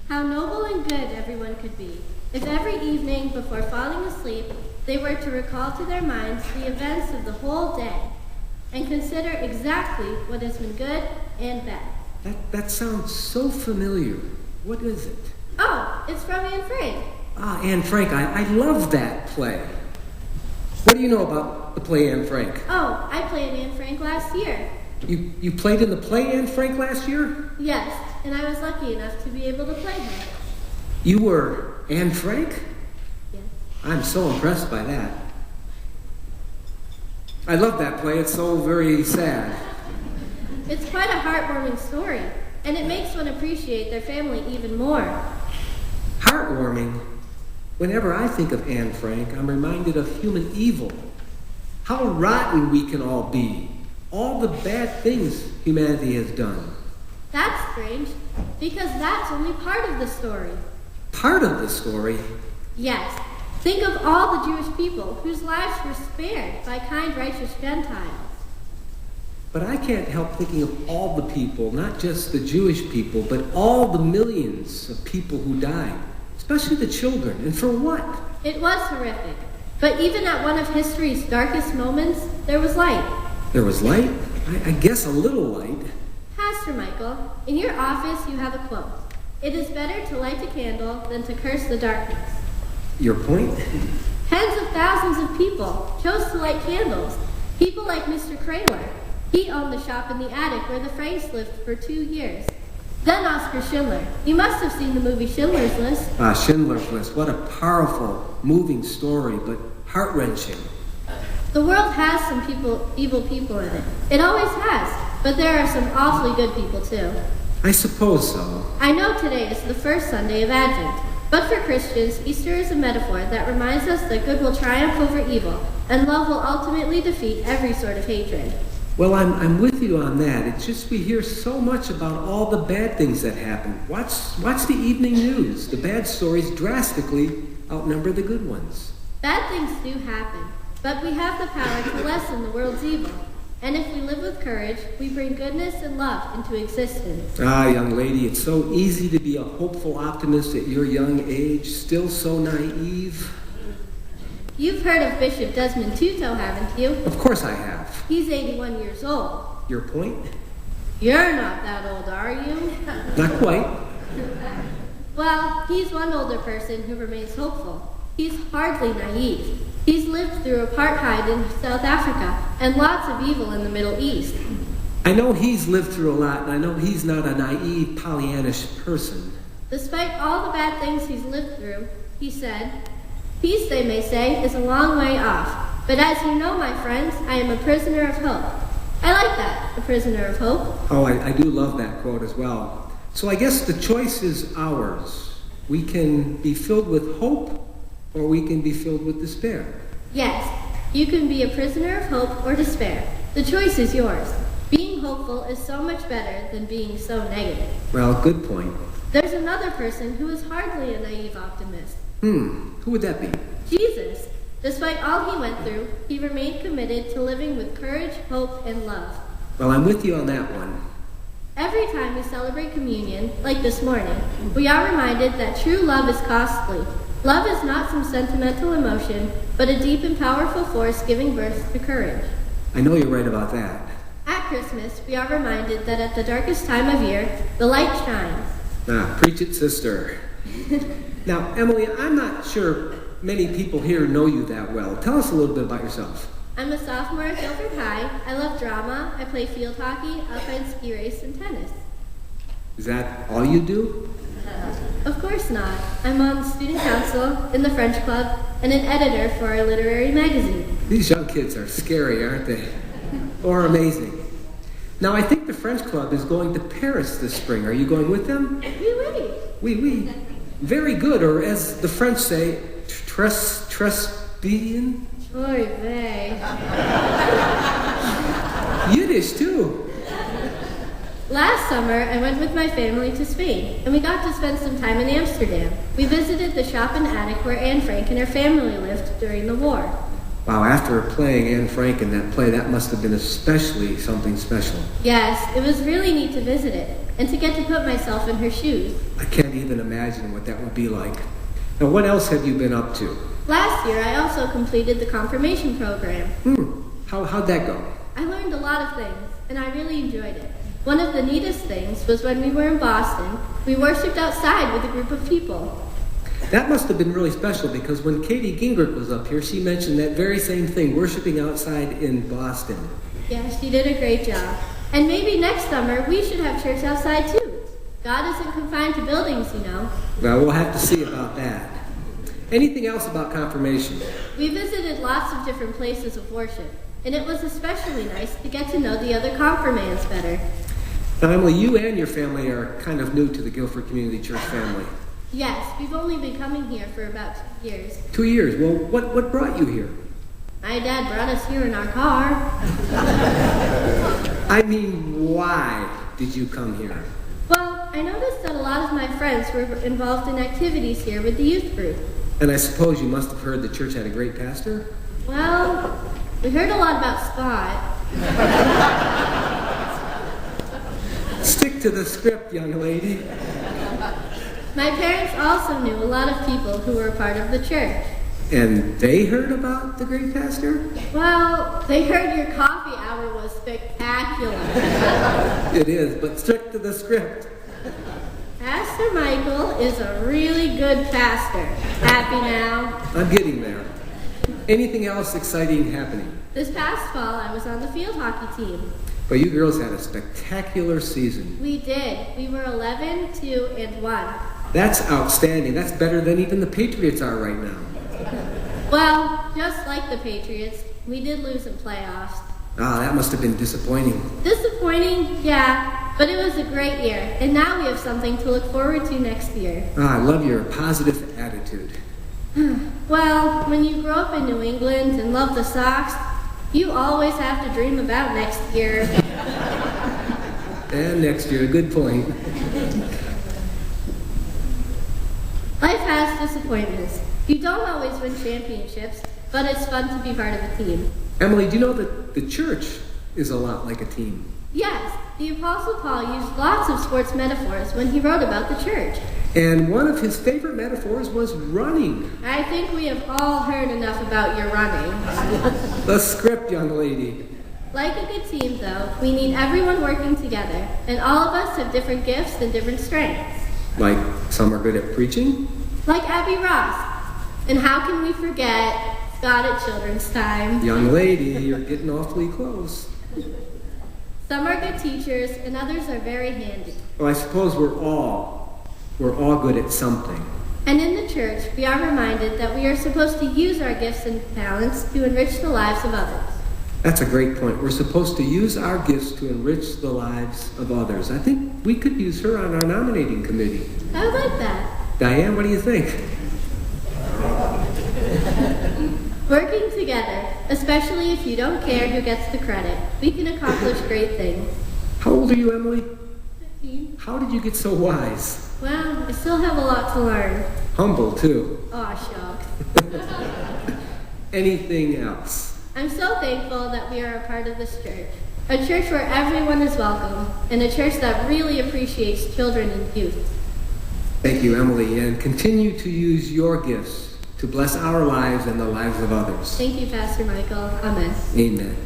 How noble and good everyone could be, if every evening before falling asleep, they were to recall to their minds the events of the whole day and consider exactly what has been good and bad. That sounds so familiar. What is it? Oh, it's from Anne Frank. Ah, Anne Frank. I love that play. What do you know about the play Anne Frank? Oh, I played Anne Frank last year. You played in the play Anne Frank last year? Yes, and I was lucky enough to be able to play her. You were Anne Frank? Yes. I'm so impressed by that. I love that play. It's so very sad. It's quite a heartwarming story, and it makes one appreciate their family even more. Heartwarming? Whenever I think of Anne Frank, I'm reminded of human evil. How rotten we can all be. All the bad things humanity has done. That's strange, because that's only part of the story. Part of the story? Yes. Think of all the Jewish people whose lives were spared by kind, righteous Gentiles. But I can't help thinking of all the people, not just the Jewish people, but all the millions of people who died, especially the children. And for what? It was horrific. But even at one of history's darkest moments, there was light. There was light? I guess a little light. Pastor Michael, in your office you have a quote. It is better to light a candle than to curse the darkness. Your point? Tens of thousands of people chose to light candles. People like Mr. Kraler. He owned the shop in the attic where the Franks lived for 2 years. Then Oscar Schindler. You must have seen the movie Schindler's List. Schindler's List. What a powerful, moving story, but heart-wrenching. The world has some evil people in it. It always has, but there are some awfully good people too. I suppose so. I know today is the first Sunday of Advent, but for Christians, Easter is a metaphor that reminds us that good will triumph over evil, and love will ultimately defeat every sort of hatred. Well, I'm with you on that. It's just we hear so much about all the bad things that happen. Watch the evening news. The bad stories drastically outnumber the good ones. Bad things do happen, but we have the power to lessen the world's evil. And if we live with courage, we bring goodness and love into existence. Ah, young lady, it's so easy to be a hopeful optimist at your young age, still so naive. You've heard of Bishop Desmond Tutu, haven't you? Of course I have. He's 81 years old. Your point? You're not that old, are you? Not quite. Well, he's one older person who remains hopeful. He's hardly naive. He's lived through apartheid in South Africa and lots of evil in the Middle East. I know he's lived through a lot, and I know he's not a naive, Pollyannish person. Despite all the bad things he's lived through, he said, "Peace, they may say, is a long way off. But as you know, my friends, I am a prisoner of hope." I like that, a prisoner of hope. Oh, I do love that quote as well. So I guess the choice is ours. We can be filled with hope, or we can be filled with despair. Yes, you can be a prisoner of hope or despair. The choice is yours. Being hopeful is so much better than being so negative. Well, good point. There's another person who is hardly a naive optimist. Who would that be? Jesus. Despite all he went through, he remained committed to living with courage, hope, and love. Well, I'm with you on that one. Every time we celebrate communion, like this morning, we are reminded that true love is costly. Love is not some sentimental emotion, but a deep and powerful force giving birth to courage. I know you're right about that. At Christmas, we are reminded that at the darkest time of year, the light shines. Preach it, sister. Now, Emily, I'm not sure many people here know you that well. Tell us a little bit about yourself. I'm a sophomore at Guilford High. I love drama. I play field hockey, alpine ski race, and tennis. Is that all you do? Of course not. I'm on the student council, in the French club, and an editor for our literary magazine. These young kids are scary, aren't they? Or amazing. Now, I think the French club is going to Paris this spring. Are you going with them? Oui. Oui. Very good, or as the French say, très bien. Oy vey. Yiddish, too. Last summer, I went with my family to Spain, and we got to spend some time in Amsterdam. We visited the shop and attic where Anne Frank and her family lived during the war. Wow, after playing Anne Frank in that play, that must have been especially something special. Yes, it was really neat to visit it and to get to put myself in her shoes. I can't even imagine what that would be like. Now, what else have you been up to? Last year, I also completed the confirmation program. How'd that go? I learned a lot of things, and I really enjoyed it. One of the neatest things was when we were in Boston, we worshiped outside with a group of people. That must have been really special because when Katie Gingrich was up here, she mentioned that very same thing, worshiping outside in Boston. Yeah, she did a great job. And maybe next summer we should have church outside too. God isn't confined to buildings, you know. Well, we'll have to see about that. Anything else about confirmation? We visited lots of different places of worship, and it was especially nice to get to know the other confirmands better. Now, Emily, you and your family are kind of new to the Guilford Community Church family. Yes, we've only been coming here for about 2 years. 2 years? Well, what brought you here? My dad brought us here in our car. I mean, why did you come here? Well, I noticed that a lot of my friends were involved in activities here with the youth group. And I suppose you must have heard the church had a great pastor? Well, we heard a lot about Spot. Stick to the script, young lady. My parents also knew a lot of people who were a part of the church. And they heard about the great pastor? Well, they heard your coffee hour was spectacular. It is, but stick to the script. Pastor Michael is a really good pastor. Happy now? I'm getting there. Anything else exciting happening? This past fall, I was on the field hockey team. But you girls had a spectacular season. We did. We were 11, 2, and 1. That's outstanding. That's better than even the Patriots are right now. Well, just like the Patriots, we did lose in playoffs. Ah, that must have been disappointing. Disappointing, yeah, but it was a great year, and now we have something to look forward to next year. Ah, I love your positive attitude. Well, when you grow up in New England and love the Sox, you always have to dream about next year. And next year, good point. Life has disappointments. You don't always win championships, but it's fun to be part of a team. Emily, do you know that the church is a lot like a team? Yes, the Apostle Paul used lots of sports metaphors when he wrote about the church. And one of his favorite metaphors was running. I think we have all heard enough about your running. The script, young lady. Like a good team, though, we need everyone working together, and all of us have different gifts and different strengths. Like some are good at preaching? Like Abby Ross. And how can we forget Scott at Children's Time? Young lady, you're getting awfully close. Some are good teachers, and others are very handy. Well, I suppose we're all good at something. And in the church, we are reminded that we are supposed to use our gifts and talents to enrich the lives of others. That's a great point. We're supposed to use our gifts to enrich the lives of others. I think we could use her on our nominating committee. I would like that. Diane, what do you think? Working together, especially if you don't care who gets the credit, we can accomplish great things. How old are you, Emily? 15. How did you get so wise? Well, I still have a lot to learn. Humble, too. Aw, shucks. Anything else? I'm so thankful that we are a part of this church. A church where everyone is welcome, and a church that really appreciates children and youth. Thank you, Emily, and continue to use your gifts to bless our lives and the lives of others. Thank you, Pastor Michael. Amen. Amen.